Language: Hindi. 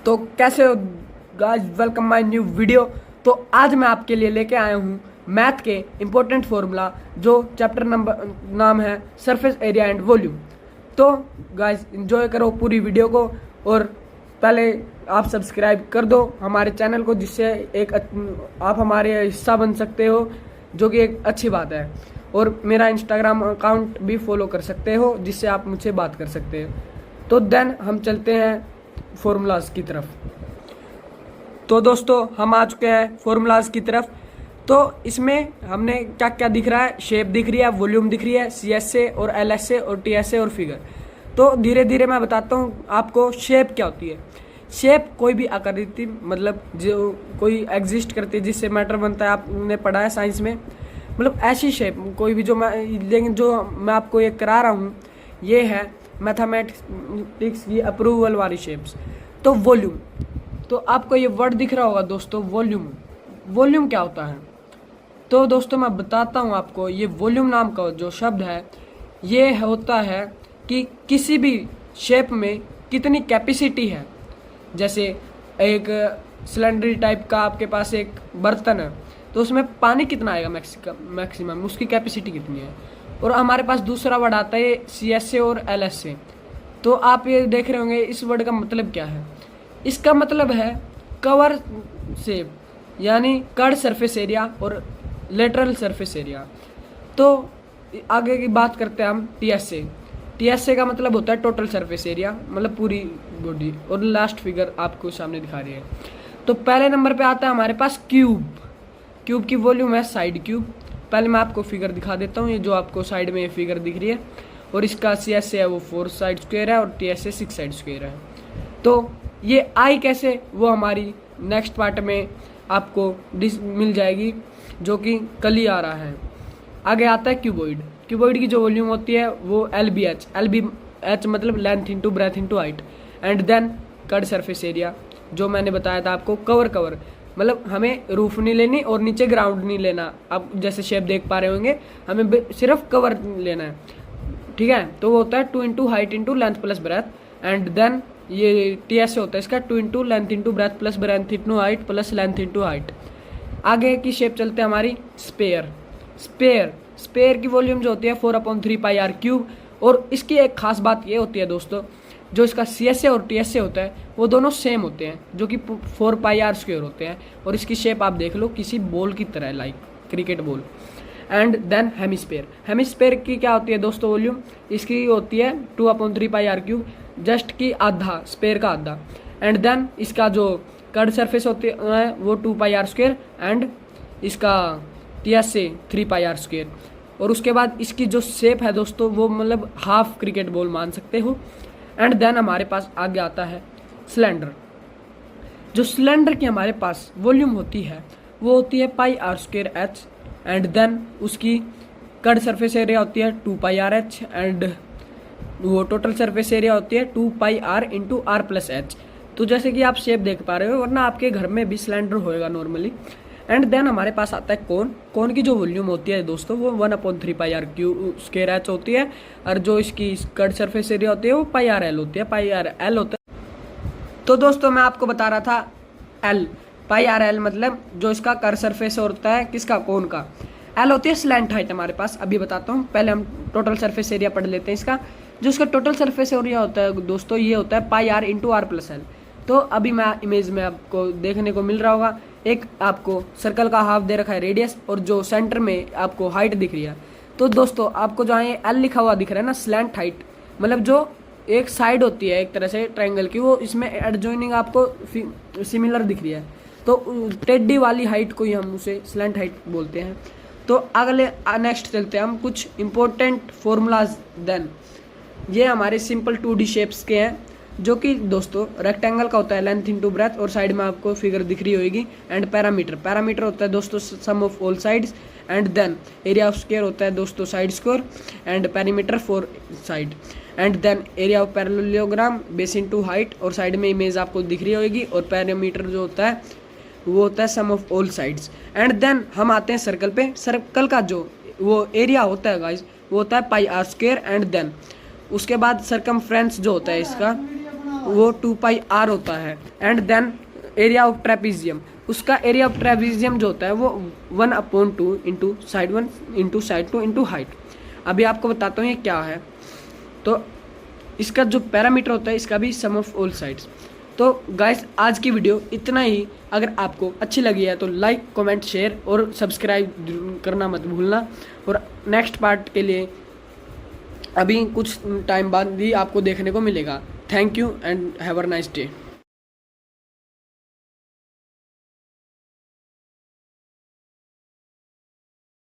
तो कैसे हो guys, welcome my new video. तो आज मैं आपके लिए लेके आया हूँ मैथ के इम्पोर्टेंट फॉर्मूला, जो चैप्टर नंबर नाम है सरफेस एरिया एंड वॉल्यूम। तो गाइस एंजॉय करो पूरी वीडियो को, और पहले आप सब्सक्राइब कर दो हमारे चैनल को, जिससे आप हमारे हिस्सा बन सकते हो, जो कि एक अच्छी बात है। और मेरा इंस्टाग्राम अकाउंट भी फॉलो कर सकते हो, जिससे आप मुझसे बात कर सकते हो। तो देन हम चलते हैं फॉर्मूलाज की तरफ। तो दोस्तों हम आ चुके हैं फॉर्मूलाज की तरफ। तो इसमें हमने क्या क्या दिख रहा है, शेप दिख रही है, वॉल्यूम दिख रही है, CSA और LSA और TSA और फिगर। तो धीरे धीरे मैं बताता हूँ आपको शेप क्या होती है। शेप कोई भी आकृति, मतलब जो कोई एग्जिस्ट करती है, जिससे मैटर बनता है, आपने पढ़ा है साइंस में। मतलब ऐसी शेप कोई भी, लेकिन जो मैं आपको ये करा रहा हूँ ये है मैथमेटिक्स की अप्रूवल वाली शेप्स। तो वॉल्यूम, तो आपको ये वर्ड दिख रहा होगा दोस्तों, वॉल्यूम। वॉल्यूम क्या होता है? तो दोस्तों मैं बताता हूँ आपको। ये वॉल्यूम नाम का जो शब्द है, ये होता है कि किसी भी शेप में कितनी कैपेसिटी है। जैसे एक सिलेंडरी टाइप का आपके पास एक बर्तन है, तो उसमें पानी कितना आएगा मैक्सिमम, उसकी कैपेसिटी कितनी है। और हमारे पास दूसरा वर्ड आता है CSA और LSA। तो आप ये देख रहे होंगे इस वर्ड का मतलब क्या है। इसका मतलब है कवर शेप, यानी कर्ड सरफेस एरिया और लेटरल सरफेस एरिया। तो आगे की बात करते हैं हम TSA। TSA का मतलब होता है टोटल सरफेस एरिया, मतलब पूरी बॉडी। और लास्ट फिगर आपको सामने दिखा रही है। तो पहले नंबर पे आता है हमारे पास क्यूब। क्यूब की वॉल्यूम है साइड क्यूब। पहले मैं आपको फिगर दिखा देता हूँ, ये जो आपको साइड में ये फिगर दिख रही है। और इसका CSA है वो 4 साइड स्क्वायर है, और TSA 6 साइड स्क्वायर है। तो ये आई कैसे, वो हमारी नेक्स्ट पार्ट में आपको मिल जाएगी, जो कि कल ही आ रहा है। आगे आता है क्यूबॉइड। क्यूबॉइड की जो वॉल्यूम होती है वो LBH। LBH मतलब length into breadth into height. And then curved surface area, जो मैंने बताया था आपको, कवर मतलब हमें रूफ नहीं लेनी और नीचे ग्राउंड नहीं लेना। आप जैसे शेप देख पा रहे होंगे, हमें सिर्फ कवर लेना है, ठीक है। तो वो होता है 2 into height into length plus breadth. And then ये TSA होता है इसका 2 into length into breadth plus breadth into height plus length into height. आगे की शेप चलते हैं हमारी स्पेयर की वॉल्यूम जो होती है 4/3 पाई आर क्यूब। और इसकी एक खास बात ये होती है दोस्तों, जो इसका CSA और TSA होता है वो दोनों सेम होते हैं, जो कि 4 पाई आर स्क्वायर होते हैं। और इसकी शेप आप देख लो किसी बॉल की तरह, like cricket ball. And then hemisphere की क्या होती है दोस्तों वॉल्यूम, इसकी होती है 2/3 पाई आर क्यूब, जस्ट की आधा, स्पेयर का आधा। एंड देन इसका जो कर्ड सरफेस होती है वो 2 पाई आर स्क्वायर, एंड इसका TSA 3 पाई आर स्क्वायर। और उसके बाद इसकी जो शेप है दोस्तों, वो मतलब हाफ क्रिकेट बॉल मान सकते हो। एंड देन हमारे पास आगे आता है सिलेंडर। जो सिलेंडर की हमारे पास वॉल्यूम होती है वो होती है pi r square H। And then उसकी कर्ड सरफेस एरिया होती है 2 पाई आर H। एंड वो टोटल सरफेस एरिया होती है 2 pi r into R plus H। तो जैसे कि आप शेप देख पा रहे हो, वरना आपके घर में भी सिलेंडर होएगा नॉर्मली। एंड देन हमारे पास आता है कोन की जो वॉल्यूम होती है दोस्तों, वो 1/3 पाई आर क्यू स्क्वायर H होती है। और जो इसकी कर्ड सरफेस एरिया होती है वो पाई आर एल होती है, पाई आर एल होता है। तो दोस्तों मैं आपको बता रहा था L, पाई आर एल मतलब जो इसका कर्ड सरफेस होता है, किसका, कोन का। L होती है स्लैंट हाइट हमारे पास, अभी बताता हूँ। पहले हम टोटल सरफेस एरिया पढ़ लेते हैं इसका। जो इसका टोटल सरफेस एरिया होता है दोस्तों, ये होता है pi r into R plus L. तो अभी मैं इमेज में आपको देखने को मिल रहा होगा, एक आपको सर्कल का हाफ दे रखा है रेडियस, और जो सेंटर में आपको हाइट दिख रही है। तो दोस्तों आपको जो है L लिखा हुआ दिख रहा है ना, स्लैंट हाइट, मतलब जो एक साइड होती है एक तरह से ट्रायंगल की, वो इसमें एडजॉइनिंग आपको सिमिलर दिख रही है। तो टेढ़ी वाली हाइट को ही हम उसे स्लैंट हाइट बोलते हैं। तो अगले नेक्स्ट चलते हैं हम कुछ इंपॉर्टेंट फॉर्मूलाज। देन ये हमारे सिंपल 2D शेप्स के हैं, जो कि दोस्तों रेक्टेंगल का होता है लेंथ इंटू ब्रेथ, और साइड में आपको फिगर दिख रही होगी। एंड पैरामीटर होता है दोस्तों sum of all sides. And then area of square होता है दोस्तों side square, and perimeter for side. And then area of parallelogram base into height, और साइड में इमेज आपको दिख रही होगी। और पैरामीटर जो होता है वो होता है sum of all sides. And then हम आते हैं सर्कल पे। सर्कल का जो वो एरिया होता है गाइस, वो होता है pi r square. And then उसके बाद सरकमफ्रेंस जो होता है इसका, वो 2πr होता है। And then area of trapezium, उसका एरिया ऑफ ट्रेपीजियम जो होता है वो 1/2 into side 1 into side 2 into height. अभी आपको बताता हूँ ये क्या है। तो इसका जो पैरामीटर होता है इसका भी सम ऑफ ऑल साइड्स। तो गाइस आज की वीडियो इतना ही। अगर आपको अच्छी लगी है तो लाइक कमेंट शेयर और सब्सक्राइब करना मत भूलना। और नेक्स्ट पार्ट के लिए अभी कुछ टाइम बाद भी आपको देखने को मिलेगा। Thank you and have a nice day.